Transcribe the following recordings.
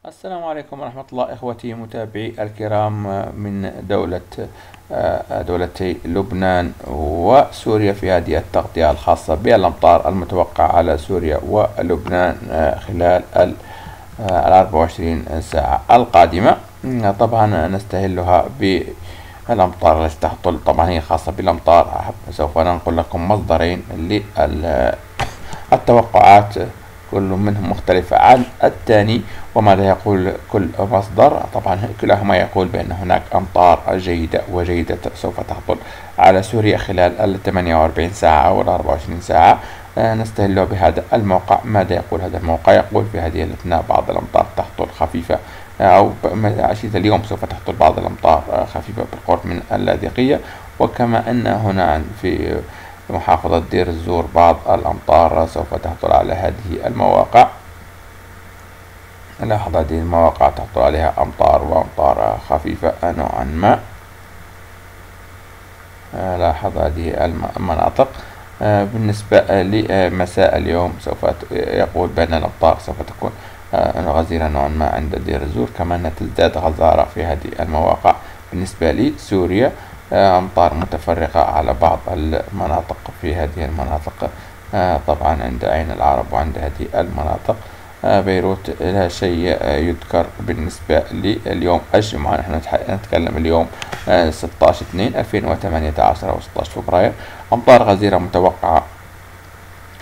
السلام عليكم ورحمة الله إخوتي متابعي الكرام من دولتي لبنان وسوريا في هذه التغطية الخاصة بالأمطار المتوقعة على سوريا ولبنان خلال 24 ساعة القادمة. طبعا نستهلها بالأمطار التي تهطل. طبعا هي خاصة بالأمطار. سوف ننقل لكم مصدرين للتوقعات، كل منهم مختلفة عن الثاني وماذا يقول كل مصدر. طبعا كلاهما يقول بأن هناك أمطار جيدة وجيدة سوف تهطل على سوريا خلال 48 ساعة أو 24 ساعة. نستهل بهذا الموقع. ماذا يقول هذا الموقع؟ يقول في هذه الأثناء بعض الأمطار تهطل خفيفة، أو عشية اليوم سوف تهطل بعض الأمطار خفيفة بالقرب من اللاذقية. وكما أن هنا في محافظة دير الزور بعض الأمطار سوف تهطل على هذه المواقع. لاحظ هذه المواقع تهطل عليها أمطار وأمطار خفيفة نوعا ما. لاحظ هذه المناطق. بالنسبة لمساء اليوم سوف يقول بأن الأمطار سوف تكون غزيرة نوعا ما عند دير الزور، كما أنها تزداد غزارة في هذه المواقع. بالنسبة لسوريا أمطار متفرقة على بعض المناطق في هذه المناطق، طبعا عند عين العرب وعند هذه المناطق. بيروت لا شيء يذكر بالنسبة لليوم الجمعة. نحن نتكلم اليوم 16/2/2018 أو 16 فبراير. أمطار غزيرة متوقعة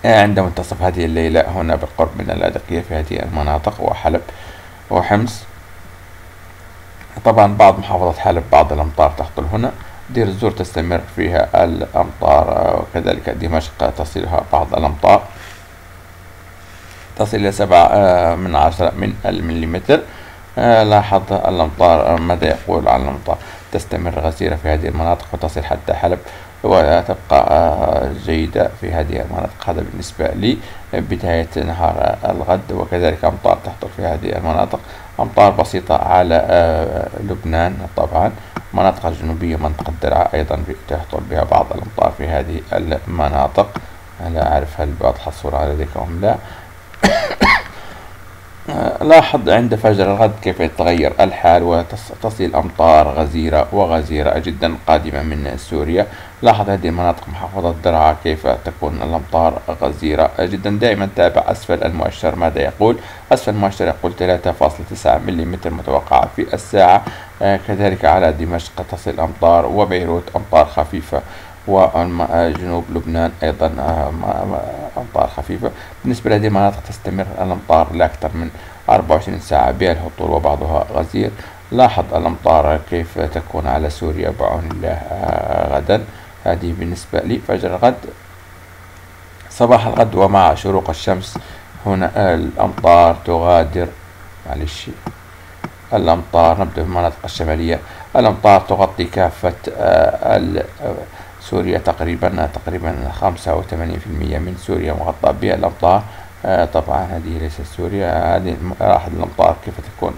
عند منتصف هذه الليلة هنا بالقرب من اللاذقية في هذه المناطق وحلب وحمص. طبعا بعض محافظة حلب بعض الأمطار تهطل هنا. دير الزور تستمر فيها الأمطار، وكذلك دمشق تصلها بعض الأمطار تصل إلى 7/10 من المليمتر. لاحظ الأمطار. ماذا يقول عن الأمطار؟ تستمر غزيرة في هذه المناطق وتصل حتى حلب وتبقى جيدة في هذه المناطق. هذا بالنسبة لبداية نهار الغد. وكذلك أمطار تهطل في هذه المناطق، أمطار بسيطة على لبنان. طبعا المناطق الجنوبية منطقة درعا أيضا تهطل بها بعض الأمطار في هذه المناطق. لا أعرف هل واضحة الصورة لديكم أم لا. لاحظ عند فجر الغد كيف يتغير الحال وتصل أمطار غزيرة وغزيرة جدا قادمة من سوريا. لاحظ هذه المناطق محافظة درعا كيف تكون الأمطار غزيرة جدا. دائما تابع أسفل المؤشر. ماذا يقول أسفل المؤشر؟ يقول 3.9 ملم متوقعة في الساعة. كذلك على دمشق تصل أمطار، وبيروت أمطار خفيفة، وجنوب لبنان أيضا أمطار خفيفة. بالنسبة لهذه المناطق تستمر الأمطار لأكثر من 24 ساعة بها الهطول وبعضها غزير. لاحظ الأمطار كيف تكون على سوريا بعون الله غدا. هذه بالنسبة لفجر الغد. صباح الغد ومع شروق الشمس هنا الأمطار تغادر. معلش الأمطار نبدأ بالمناطق الشمالية. الأمطار تغطي كافة سوريا تقريبا 85% من سوريا مغطى بها الأمطار. طبعا هذه ليست سوريا. هذه لاحظ الأمطار كيف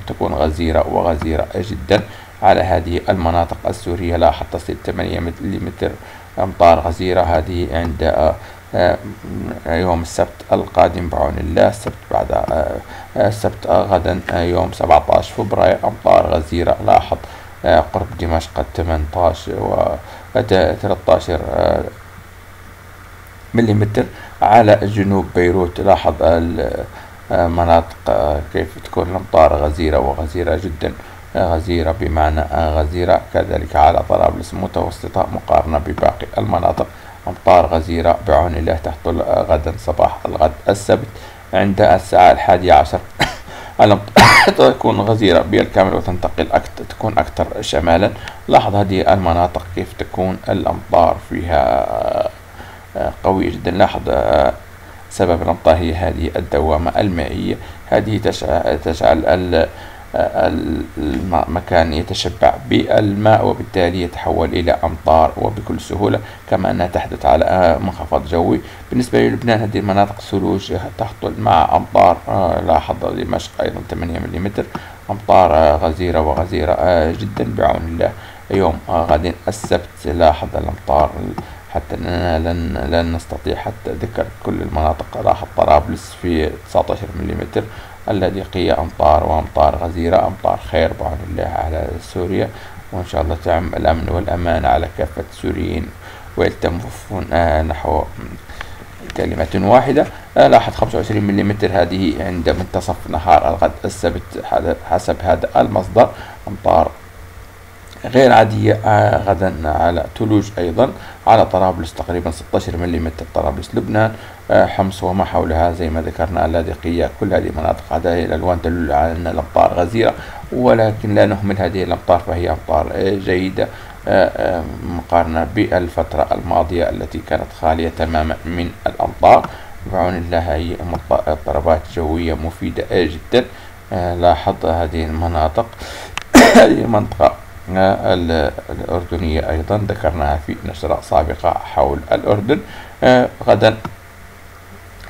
تكون غزيرة وغزيرة جدا على هذه المناطق السورية. لاحظ تصل 8 ملم أمطار غزيرة. هذه عند يوم السبت القادم بعون الله. السبت بعد السبت غدا يوم 17 فبراير أمطار غزيرة. لاحظ قرب دمشق 18 و 13 مليمتر. على جنوب بيروت لاحظ المناطق كيف تكون الأمطار غزيرة وغزيرة جدا، غزيرة بمعنى غزيرة. كذلك على طرابلس متوسطة مقارنة بباقي المناطق. أمطار غزيرة بعون الله تهطل غدا صباح الغد السبت عند الساعة 11. تكون غزيرة بالكامل وتنتقل تكون أكثر شمالا. لاحظ هذه المناطق كيف تكون الأمطار فيها قوية جدا. لاحظ سبب الأمطار هي هذه الدوامة المائية. هذه تجعل المكان يتشبع بالماء وبالتالي يتحول إلى أمطار وبكل سهولة، كما أنها تحدث على منخفض جوي. بالنسبة للبنان هذه المناطق ثلوج تهطل مع أمطار. لاحظ دمشق أيضا 8 ملم أمطار غزيرة وغزيرة جدا بعون الله يوم غد السبت. لاحظ الأمطار حتى أننا لن نستطيع حتى ذكر كل المناطق. لاحظ طرابلس في 19 ملم، اللاذقية أمطار وأمطار غزيرة، أمطار خير بعون الله على سوريا، وإن شاء الله تعم الأمن والأمان على كافة السوريين ويلتفون نحو كلمة واحدة. لاحظ 25 ملم هذه عند منتصف نهار الغد السبت حسب هذا المصدر. أمطار غير عادية غدا على تولوج، أيضا على طرابلس تقريبا 16 ملم، طرابلس لبنان، حمص وما حولها زي ما ذكرنا، اللاذقية، كل هذه المناطق. هذه الألوان تدل على أن الأمطار غزيرة، ولكن لا نهمل هذه الأمطار، فهي أمطار جيدة مقارنة بالفترة الماضية التي كانت خالية تماما من الأمطار. بعون الله هي اضطرابات جوية مفيدة جدا. لاحظ هذه المناطق هذه المنطقة الأردنية أيضا ذكرناها في نشرة سابقة حول الأردن. غدا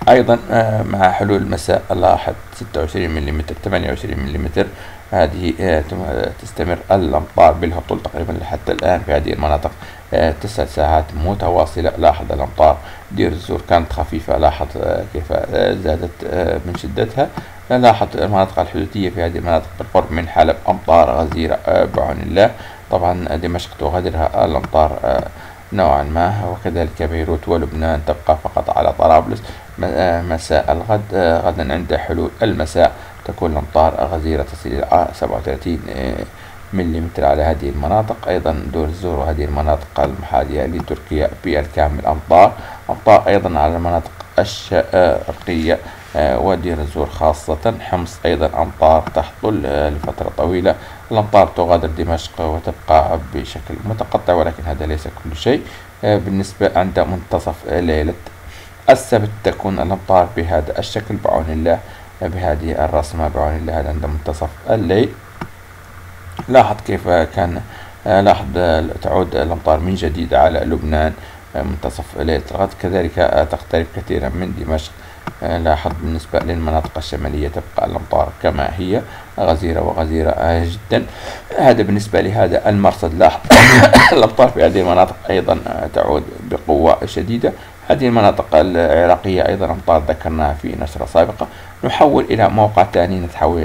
أيضا مع حلول المساء لاحظ 26 ملم 28 ملم. هذه تستمر الأمطار بالهطول تقريبا حتى الآن في هذه المناطق 9 ساعات متواصلة. لاحظ الأمطار دير الزور كانت خفيفة، لاحظ كيف زادت من شدتها. لاحظ المناطق الحدودية في هذه المناطق بالقرب من حلب أمطار غزيرة بعون الله. طبعا دمشق تغادرها الأمطار نوعا ما، وكذلك بيروت ولبنان تبقى فقط على طرابلس. مساء الغد غدا عند حلول المساء تكون الأمطار غزيرة تصل إلى 37 ملم على هذه المناطق. أيضا دور الزور وهذه المناطق المحاذية لتركيا بالكامل أمطار أيضا على المناطق الشرقية ودير الزور خاصة. حمص أيضا أمطار تحصل لفترة طويلة. الأمطار تغادر دمشق وتبقى بشكل متقطع، ولكن هذا ليس كل شيء. بالنسبة عند منتصف ليلة السبت تكون الأمطار بهذا الشكل بعون الله، بهذه الرسمة بعون الله عند منتصف الليل. لاحظ كيف كان لاحظ تعود الأمطار من جديد على لبنان منتصف ليلة الغد، كذلك تقترب كثيرا من دمشق. لاحظ بالنسبة للمناطق الشمالية تبقى الأمطار كما هي غزيرة وغزيرة جدا. هذا بالنسبة لهذا المرصد. لاحظ الأمطار في هذه المناطق أيضا تعود بقوة شديدة. هذه المناطق العراقية أيضا أمطار ذكرناها في نشرة سابقة. نحول إلى موقع ثاني، نتحول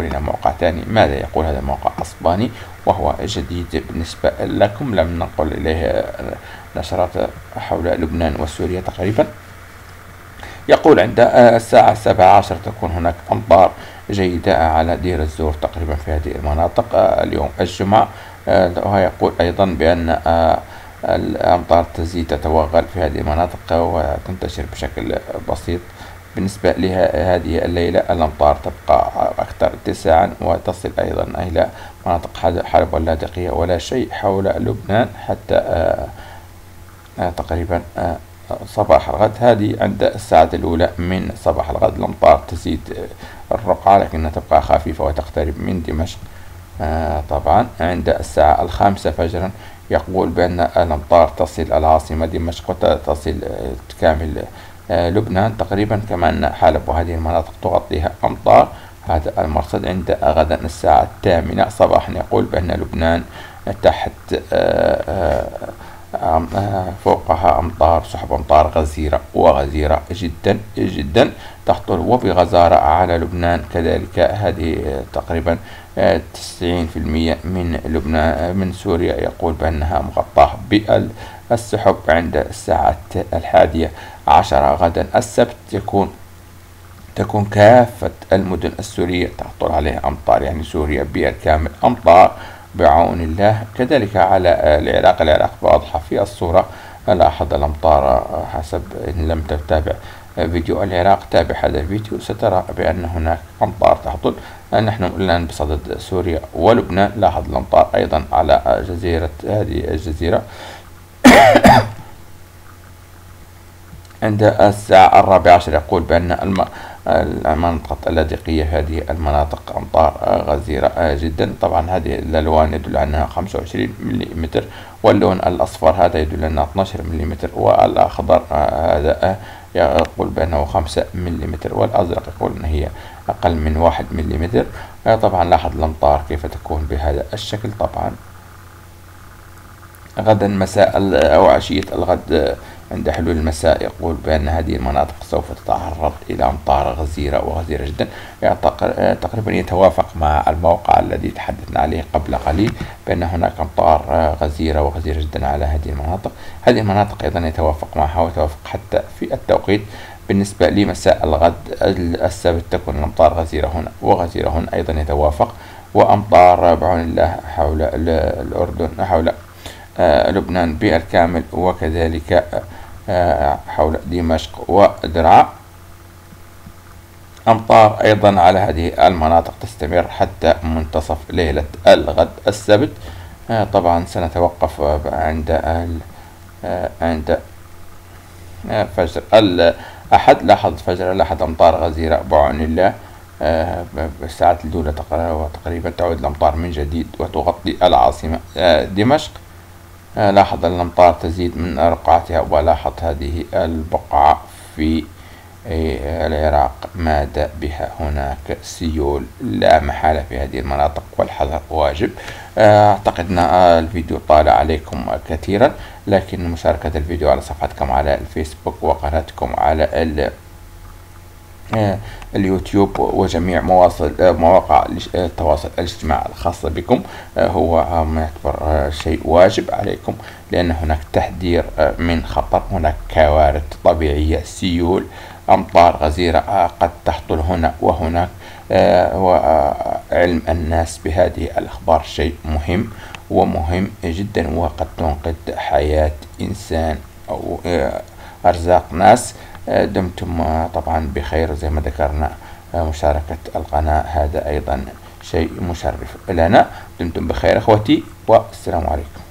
إلى موقع ثاني. ماذا يقول هذا الموقع؟ أسباني، وهو جديد بالنسبة لكم، لم ننقل إليه نشرات حول لبنان وسوريا تقريبا. يقول عند الساعة 17 تكون هناك أمطار جيدة على دير الزور تقريبا في هذه المناطق اليوم الجمعة. ويقول أيضا بأن الأمطار تزيد تتوغل في هذه المناطق وتنتشر بشكل بسيط. بالنسبة لهذه الليلة الأمطار تبقى أكثر اتساعا وتصل أيضا إلى مناطق حلب واللاذقية، ولا شيء حول لبنان حتى تقريبا صباح الغد. هذه عند الساعة الأولى من صباح الغد الأمطار تزيد الرقعة، لكنها تبقى خفيفة وتقترب من دمشق. طبعا عند الساعة 5 فجرا يقول بأن الأمطار تصل العاصمة دمشق وتصل كامل لبنان تقريبا، كما أن حلب وهذه المناطق تغطيها أمطار. هذا المرصد عند غدا الساعة 8 صباحا يقول بأن لبنان تحت فوقها أمطار، سحب أمطار غزيرة وغزيرة جدا جدا تهطل وبغزارة على لبنان. كذلك هذه تقريبا 90% من لبنان من سوريا يقول بأنها مغطاة بالسحب. عند الساعة 11 غدا السبت تكون كافة المدن السورية تهطل عليها أمطار، يعني سوريا بالكامل أمطار بعون الله. كذلك على العراق واضحة في الصورة. لاحظ الأمطار حسب إن لم تتابع فيديو العراق تابع هذا الفيديو سترى بأن هناك أمطار تهطل. نحن الآن بصدد سوريا ولبنان. لاحظ الأمطار أيضا على هذه الجزيرة عند الساعة 14 يقول بأن المنطقة اللاذقية هذه المناطق أمطار غزيرة جدا. طبعا هذه الألوان يدل أنها 25 ملم، واللون الأصفر هذا يدل أنها 12 ملم، والأخضر هذا يقول بأنه 5 ملم، والأزرق يقول أن هي أقل من 1 ملم. طبعا لاحظ الأمطار كيف تكون بهذا الشكل. طبعا غدا مساء أو عشية الغد عند حلول المساء يقول بأن هذه المناطق سوف تتعرض إلى أمطار غزيرة وغزيرة جدا. يعني تقريبا يتوافق مع الموقع الذي تحدثنا عليه قبل قليل، بأن هناك أمطار غزيرة وغزيرة جدا على هذه المناطق. هذه المناطق أيضا يتوافق معها، ويتوافق حتى في التوقيت. بالنسبة لمساء الغد السبت تكون الأمطار غزيرة هنا وغزيرة هنا، أيضا يتوافق. وأمطار بعون الله حول الأردن، حول لبنان بالكامل، وكذلك حول دمشق ودرعا. أمطار أيضا على هذه المناطق تستمر حتى منتصف ليلة الغد السبت. طبعا سنتوقف عند فجر الأحد. لاحظ فجر الأحد أمطار غزيرة بعون الله بالساعات الأولى وتقريبا تعود الأمطار من جديد وتغطي العاصمة دمشق. لاحظ الأمطار تزيد من رقعتها، ولاحظ هذه البقعة في العراق ماذا بها. هناك سيول لا محالة في هذه المناطق، والحذر واجب. أعتقد أن الفيديو طال عليكم كثيرا، لكن مشاركة الفيديو على صفحتكم على الفيسبوك وقناتكم على اليوتيوب وجميع مواقع التواصل الاجتماعي الخاصة بكم هو يعتبر شيء واجب عليكم، لأن هناك تحذير من خطر. هناك كوارث طبيعية، سيول، أمطار غزيرة قد تهطل هنا وهناك. وعلم الناس بهذه الأخبار شيء مهم ومهم جدا، وقد تنقذ حياة إنسان أو أرزاق ناس. دمتم طبعا بخير، زي ما ذكرنا مشاركة القناة هذا أيضا شيء مشرف لنا. دمتم بخير أخوتي، والسلام عليكم.